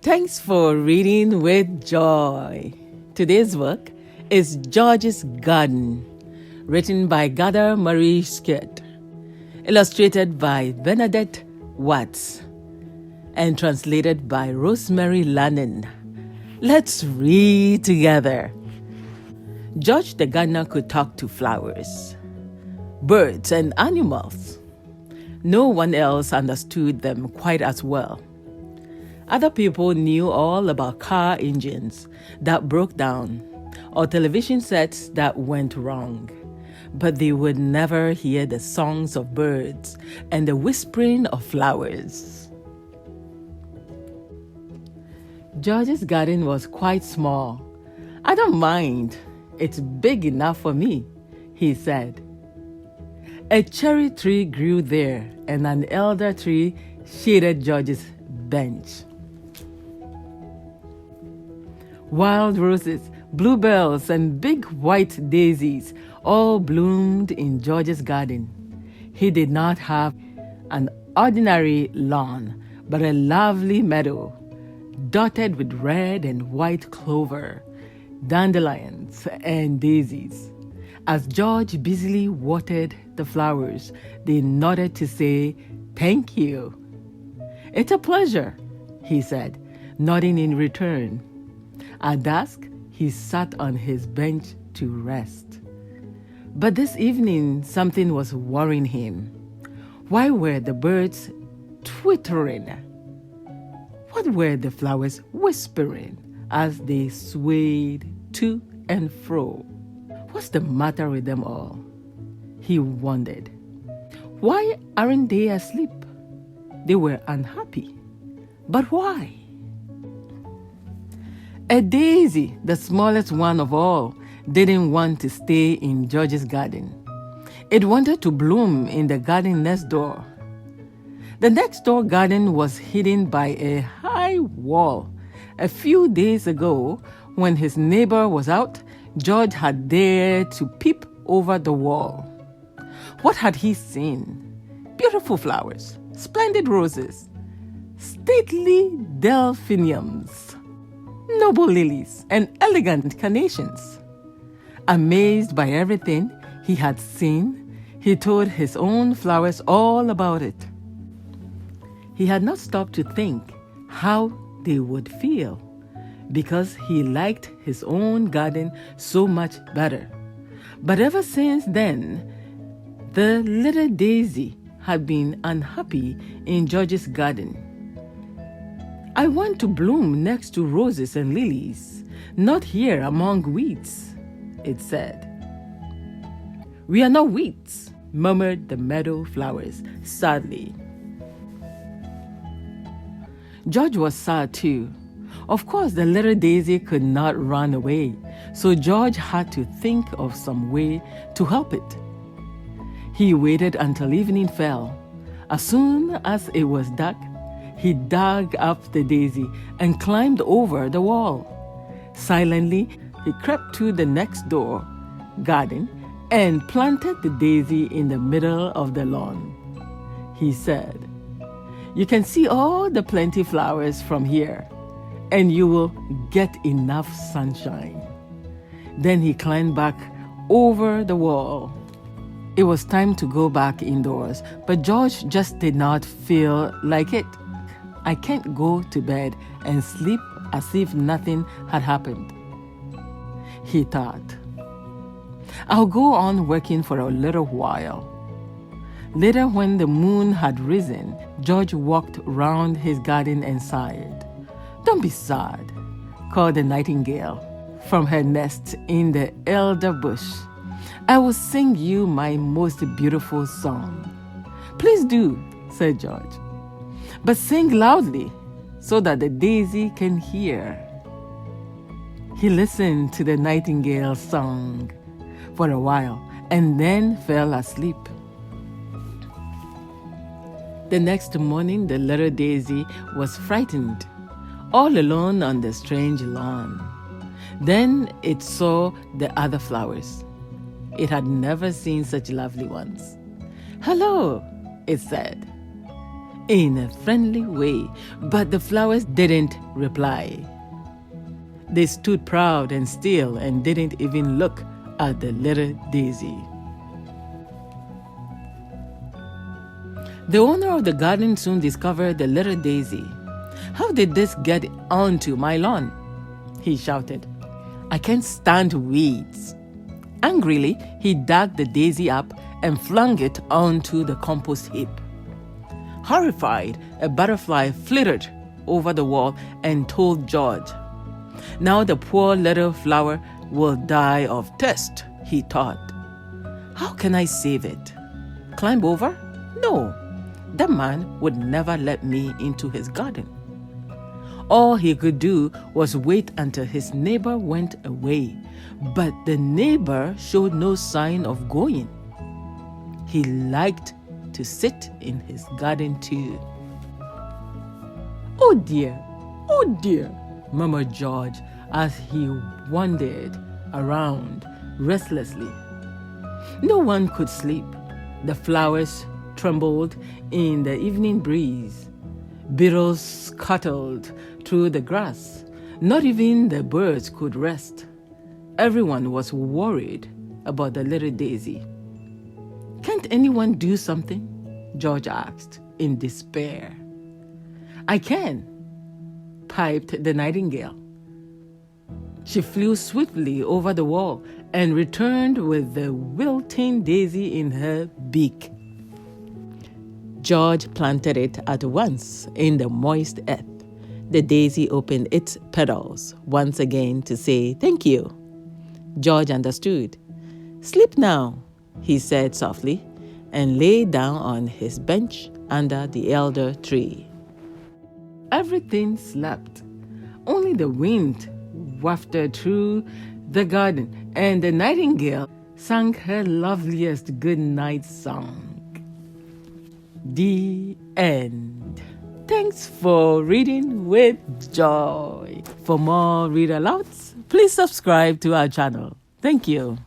Thanks for reading with joy. Today's book is George's Garden, written by Gerda Marie Scheidl, illustrated by Bernadette Watts, and translated by Rosemary Lanning. Let's read together. George the gardener could talk to flowers, birds, and animals. No one else understood them quite as well. Other people knew all about car engines that broke down or television sets that went wrong, but they would never hear the songs of birds and the whispering of flowers. George's garden was quite small. "I don't mind. It's big enough for me," he said. A cherry tree grew there, and an elder tree shaded George's bench. Wild roses, bluebells, and big white daisies all bloomed in George's garden. He did not have an ordinary lawn, but a lovely meadow, dotted with red and white clover, dandelions, and daisies. As George busily watered the flowers, they nodded to say, "Thank you." "It's a pleasure," he said, nodding in return. At dusk, he sat on his bench to rest. But this evening, something was worrying him. Why were the birds twittering? What were the flowers whispering as they swayed to and fro? What's the matter with them all? He wondered. Why aren't they asleep? They were unhappy. But why? A daisy, the smallest one of all, didn't want to stay in George's garden. It wanted to bloom in the garden next door. The next door garden was hidden by a high wall. A few days ago, when his neighbor was out, George had dared to peep over the wall. What had he seen? Beautiful flowers, splendid roses, stately delphiniums, noble lilies, and elegant carnations. Amazed by everything he had seen, he told his own flowers all about it. He had not stopped to think how they would feel, because he liked his own garden so much better. But ever since then, the little daisy had been unhappy in George's garden. "I want to bloom next to roses and lilies, not here among weeds," it said. "We are not weeds," murmured the meadow flowers sadly. George was sad too. Of course, the little daisy could not run away, so George had to think of some way to help it. He waited until evening fell. As soon as it was dark, he dug up the daisy and climbed over the wall. Silently, he crept to the next door garden and planted the daisy in the middle of the lawn. He said, "You can see all the plenty flowers from here, and you will get enough sunshine." Then he climbed back over the wall. It was time to go back indoors, but George just did not feel like it. "I can't go to bed and sleep as if nothing had happened," he thought. "I'll go on working for a little while." Later, when the moon had risen, George walked round his garden and sighed. "Don't be sad," called the nightingale from her nest in the elder bush. "I will sing you my most beautiful song." "Please do," said George. "But sing loudly so that the daisy can hear." He listened to the nightingale's song for a while and then fell asleep. The next morning, the little daisy was frightened, all alone on the strange lawn. Then it saw the other flowers. It had never seen such lovely ones. "Hello," it said. in a friendly way, but the flowers didn't reply. They stood proud and still and didn't even look at the little daisy. The owner of the garden soon discovered the little daisy. "How did this get onto my lawn?" he shouted. "I can't stand weeds." Angrily, he dug the daisy up and flung it onto the compost heap. Horrified, a butterfly flittered over the wall and told George. "Now the poor little flower will die of thirst," he thought. "How can I save it? Climb over? No, that man would never let me into his garden." All he could do was wait until his neighbor went away, but the neighbor showed no sign of going. He liked to sit in his garden too. "Oh dear, murmured George as he wandered around restlessly. No one could sleep. The flowers trembled in the evening breeze. Beetles scuttled through the grass. Not even the birds could rest. Everyone was worried about the little daisy. "Can't anyone do something?" George asked in despair. "I can," piped the nightingale. She flew swiftly over the wall and returned with the wilting daisy in her beak. George planted it at once in the moist earth. The daisy opened its petals once again to say thank you. George understood. "Sleep now," he said softly, and lay down on his bench under the elder tree. Everything slept. Only the wind wafted through the garden, and the nightingale sang her loveliest good night song. The end. Thanks for reading with joy. For more Read Alouds, please subscribe to our channel. Thank you.